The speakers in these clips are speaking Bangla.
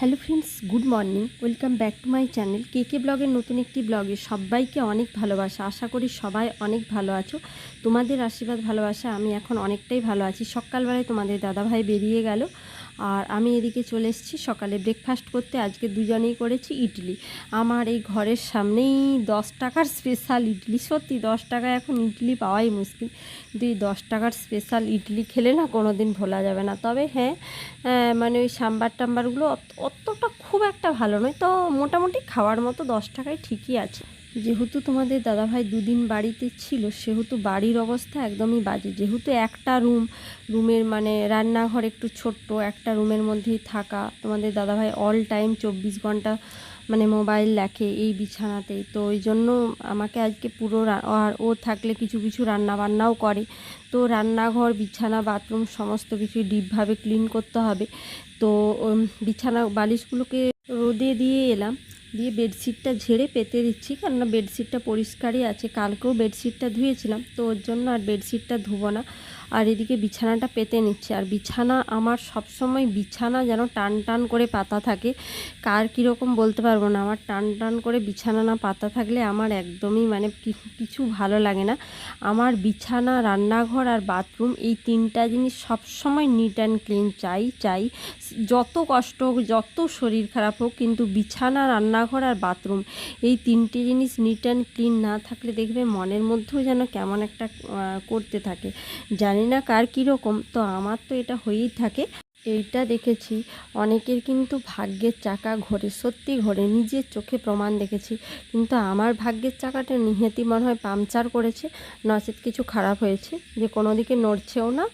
Hello friends, good morning. Welcome back to my channel কে ব্লগের নতুন একটি ব্লগে সবাইকে অনেক ভালোবাসা। আশা করি সবাই অনেক ভালো আছো। তোমাদের আশীর্বাদ ভালোবাসা আমি এখন অনেকটাই ভালো আছি। সকালবেলায় তোমাদের দাদাভাই বেরিয়ে গেল আর আমি এদিকে চলে এসেছি সকালে ব্রেকফাস্ট করতে। আজকে দুজনেই করেছি ইডলি। আমার এই ঘরের সামনেই 10 টাকার স্পেশাল ইডলি। সত্যি 10 টাকায় এখন ইডলি পাওয়াই মুশকিল, কিন্তু এই 10 টাকার স্পেশাল ইডলি খেলে না কোনো দিন ভোলা যাবে না। তবে হ্যাঁ, মানে ওই সাম্বার টাম্বারগুলো অতটা খুব একটা ভালো নয়, তো মোটামুটি খাওয়ার মতো 10 টাকায় ঠিকই আছে। যেহেতু তোমাদের দাদাভাই দুদিন বাড়িতে ছিল, সেহেতু বাড়ির অবস্থা একদমই বাজে। যেহেতু একটা রুমের মানে রান্নাঘর একটু ছোট্ট, একটা রুমের মধ্যেই থাকা। তোমাদের দাদাভাই অল টাইম 24 ঘন্টা মানে মোবাইল দেখে এই বিছানাতেই। তো ওই জন্য আমাকে আজকে পুরো আর ও থাকলে কিছু কিছু রান্না বান্নাও করে, তো রান্নাঘর, বিছানা, বাথরুম সমস্ত কিছু ডিপভাবে ক্লিন করতে হবে। তো বিছানা বালিশগুলোকে রোদে দিয়ে এলাম, দিয়ে বেডশিটটা ঝেড়ে পেতে দিচ্ছি, কেননা বেডশিটটা পরিষ্কারই আছে। কালকেও বেডশিটটা ধুয়েছিলাম, তো ওর জন্য আর বেডশিটটা ধুবো না। আর এদিকে বিছানাটা পেতে নিচ্ছে। আর বিছানা আমার সবসময় বিছানা যেন টান টান করে পাতা থাকে। কার কীরকম বলতে পারবো না, আমার টান টান করে বিছানা না পাতা থাকলে আমার একদমই মানে কিছু ভালো লাগে না। আমার বিছানা, রান্নাঘর আর বাথরুম এই তিনটা জিনিস সবসময় নিট অ্যান্ড ক্লিন চাই। যত কষ্ট হোক, যত শরীর খারাপ হোক, কিন্তু বিছানা, রান্নাঘর আর বাথরুম এই তিনটে জিনিস নিট অ্যান্ড ক্লিন না থাকলে দেখবে মনের মধ্যেও যেন কেমন একটা করতে থাকে। জানি না কার কীরকম, তো আমার তো এটা হয়েই থাকে। এইটা দেখেছি অনেকের কিন্তু ভাগ্যের চাকা ঘোরে, সত্যি ঘোরে, নিজের চোখে প্রমাণ দেখেছি। কিন্তু আমার ভাগ্যের চাকাটা নিহাতি মনে হয় পাংচার করেছে, নচেত কিছু খারাপ হয়েছে, যে কোনো দিকে নড়ছেও না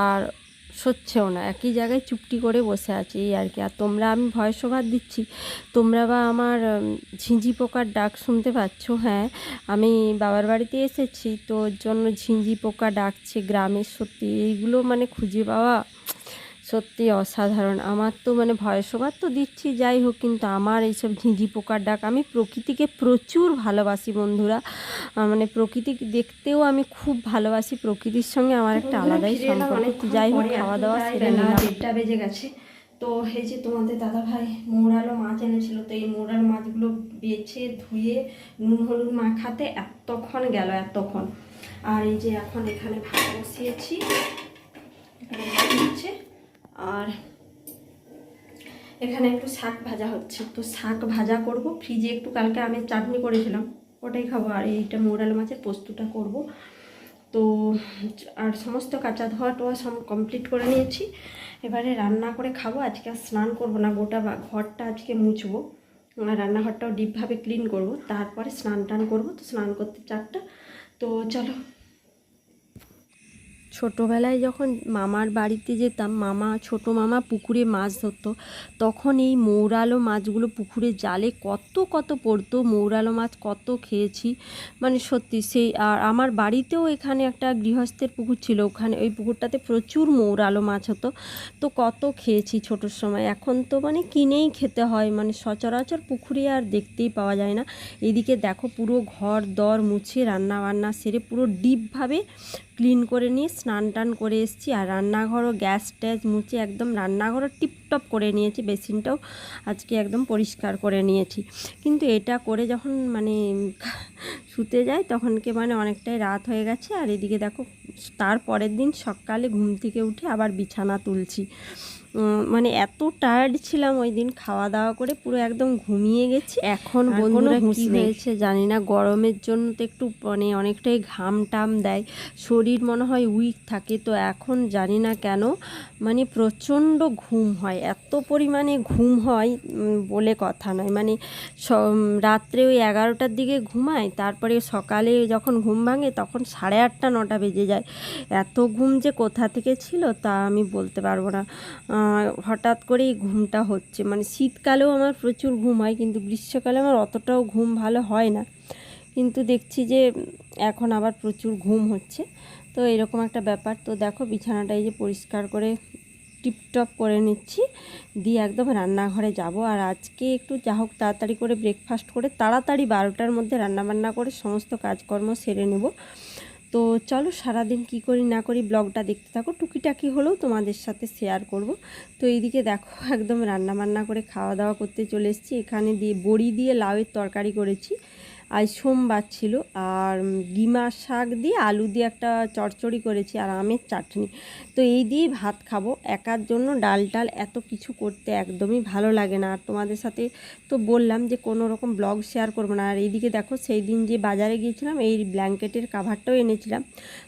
আর সচ্ছেও না, একই জায়গায় চুপটি করে বসে আছে, এই আর কি। আর তোমরা, আমি ভয়েস ওভার দিচ্ছি, তোমরা বা আমার ঝিঁঝি পোকার ডাক শুনতে পাচ্ছ। হ্যাঁ, আমি বাবার বাড়িতে এসেছি, তো ওর জন্য ঝিঁঝি পোকা ডাকছে গ্রামের। সত্যি এইগুলো মানে খুঁজে পাওয়া সত্যি অসাধারণ। আমার তো মানে ভয়েস ওভার তো দিচ্ছি, যাই হোক, কিন্তু আমার এইসব ঝিঁঝি পোকার ডাক, আমি প্রকৃতিকে প্রচুর ভালোবাসি বন্ধুরা। মানে প্রকৃতি দেখতেও আমি খুব ভালোবাসি, প্রকৃতির সঙ্গে আমার একটা আলাদাই সম্পর্ক। যাই হোক, খাওয়া দাওয়া সেরে নিলাম, 1টা বেজে গেছে। তো এই যে তোমাদের দাদাভাই মৌরালো মাছ এনেছিল, তো এই মৌরালো মাছগুলো বেছে ধুয়ে নুন হলুদ মাখাতে এতক্ষণ গেল, এতক্ষণ। আর এই যে এখন এখানে ভাত বসিয়েছি, হচ্ছে, আর এখানে একটু শাক ভাজা হচ্ছে। তো শাক ভাজা করব, ফ্রিজে একটু কালকে আমের চাটনি করেছিলাম, ওটাই খাবো। আর এইটা মৌরালো মাছের পোস্তটা করব। তো আর সমস্ত কাঁচা ধোয়া টোয়া সব কমপ্লিট করে নিয়েছি, এবারে রান্না করে খাবো। আজকে আর স্নান করব না, গোটা ঘরটা আজকে মুছবো, রান্নাঘরটাও ডিপভাবে ক্লিন করব, তারপরে স্নান টান করবো। তো স্নান করতে 4টা। তো চলো। ছোটোবেলায় যখন মামার বাড়িতে যেতাম, ছোটো মামা পুকুরে মাছ ধরতো, তখন এই মৌরালো মাছগুলো পুকুরে জালে কত কত পড়তো। মৌরালো মাছ কত খেয়েছি, মানে সত্যি সেই। আর আমার বাড়িতেও এখানে একটা গৃহস্থের পুকুর ছিল, ওখানে ওই পুকুরটাতে প্রচুর মৌরালো মাছ হতো, তো কত খেয়েছি ছোটোর সময়। এখন তো মানে কিনেই খেতে হয়, মানে সচরাচর পুকুরে আর দেখতেই পাওয়া যায় না। এদিকে দেখো, পুরো ঘর দর মুছে রান্না বান্না সেরে পুরো ডিপভাবে ক্লিন করে নিয়ে স্নান টান করে এসেছি। আর রান্নাঘরও গ্যাস ট্যাস মুছে একদম রান্নাঘরও টিপটপ করে নিয়েছি, বেসিনটাও আজকে একদম পরিষ্কার করে নিয়েছি। কিন্তু এটা করে যখন মানে শুতে যাই, তখনকে মানে অনেকটাই রাত হয়ে গেছে। আর এদিকে দেখো, তার পরের দিন সকালে ঘুম থেকে উঠে আবার বিছানা তুলছি। মানে এত টায়ার্ড ছিলাম ওই দিন, খাওয়া দাওয়া করে পুরো একদম ঘুমিয়ে গেছি। এখন বন্ধুরা কী হয়েছে জানি না, গরমের জন্য তো একটু মানে অনেকটাই ঘাম টাম দেয়, শরীর মনে হয় উইক থাকে। তো এখন জানি না কেন মানে প্রচণ্ড ঘুম হয়, এত পরিমাণে ঘুম হয় বলে কথা নয়। মানে রাত্রে ওই 11টার দিকে ঘুমায়, তারপরে সকালে যখন ঘুম ভাঙে তখন 8:30 9টা বেজে যায়। এত ঘুম যে কোথা থেকে ছিল তা আমি বলতে পারবো না। হঠাৎ করেই ঘুমটা হচ্ছে, মানে শীতকালেও আমার প্রচুর ঘুম হয়, কিন্তু গ্রীষ্মকালে আমার অতটাও ঘুম ভালো হয় না। কিন্তু দেখছি যে এখন আবার প্রচুর ঘুম হচ্ছে, তো এরকম একটা ব্যাপার। তো দেখো, বিছানাটা এই যে পরিষ্কার করে টিপটপ করে নিচ্ছি, দিয়ে একদম রান্নাঘরে যাব। আর আজকে একটু যা হোক তাড়াতাড়ি করে ব্রেকফাস্ট করে তাড়াতাড়ি 12টার মধ্যে রান্নাবান্না করে সমস্ত কাজকর্ম সেরে নেব। তো চলো সারাদিন কি করি না করি ব্লগটা দেখতে থাকো, টুকিটাকি হলেও তোমাদের সাথে শেয়ার করব। তো এইদিকে দেখো একদম রান্না বান্না করে খাওয়া দাওয়া করতে চলে এসেছি। এখানে দিয়ে বড়ি দিয়ে লাউয়ের তরকারি করেছি, আজ সোমবার ছিল, আর ডিমা শাক দিয়ে আলু দিয়ে একটা চচ্চড়ি করেছি, আর আমের চাটনি। তো এই দিয়েই ভাত খাবো, একার জন্য ডাল টাল এত কিছু করতে একদমই ভালো লাগে না। আর তোমাদের সাথে তো বললাম যে কোনো রকম ব্লগ শেয়ার করবো না। আর এইদিকে দেখো সেই দিন যে বাজারে গিয়েছিলাম এই ব্ল্যাঙ্কেটের কাভারটাও এনেছিলাম,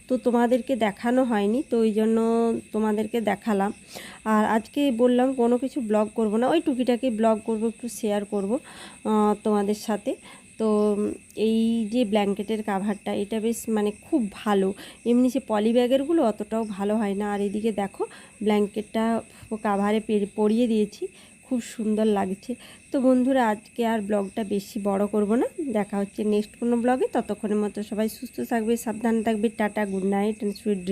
তো তোমাদেরকে দেখানো হয়নি, তো ওই জন্য তোমাদেরকে দেখালাম। আর আজকে বললাম কোনো কিছু ব্লগ করব না, ওই টুকিটাকি ব্লগ করব, একটু শেয়ার করব তোমাদের সাথে। তো এই যে ব্ল্যাঙ্কেটের কাভারটা এটা বেশ মানে খুব ভালো, এমনি সে পলি ব্যাগেরগুলো অতটাও ভালো হয় না। আর এদিকে দেখো ব্ল্যাঙ্কেটটা কাভারে পরিয়ে দিয়েছি, খুব সুন্দর লাগছে। তো বন্ধুরা আজকে আর ব্লগটা বেশি বড় করব না, দেখা হচ্ছে নেক্সট কোনো ব্লগে। ততক্ষণের মতো সবাই সুস্থ থাকবে, সাবধানে থাকবে, tata, good night and sweet dream.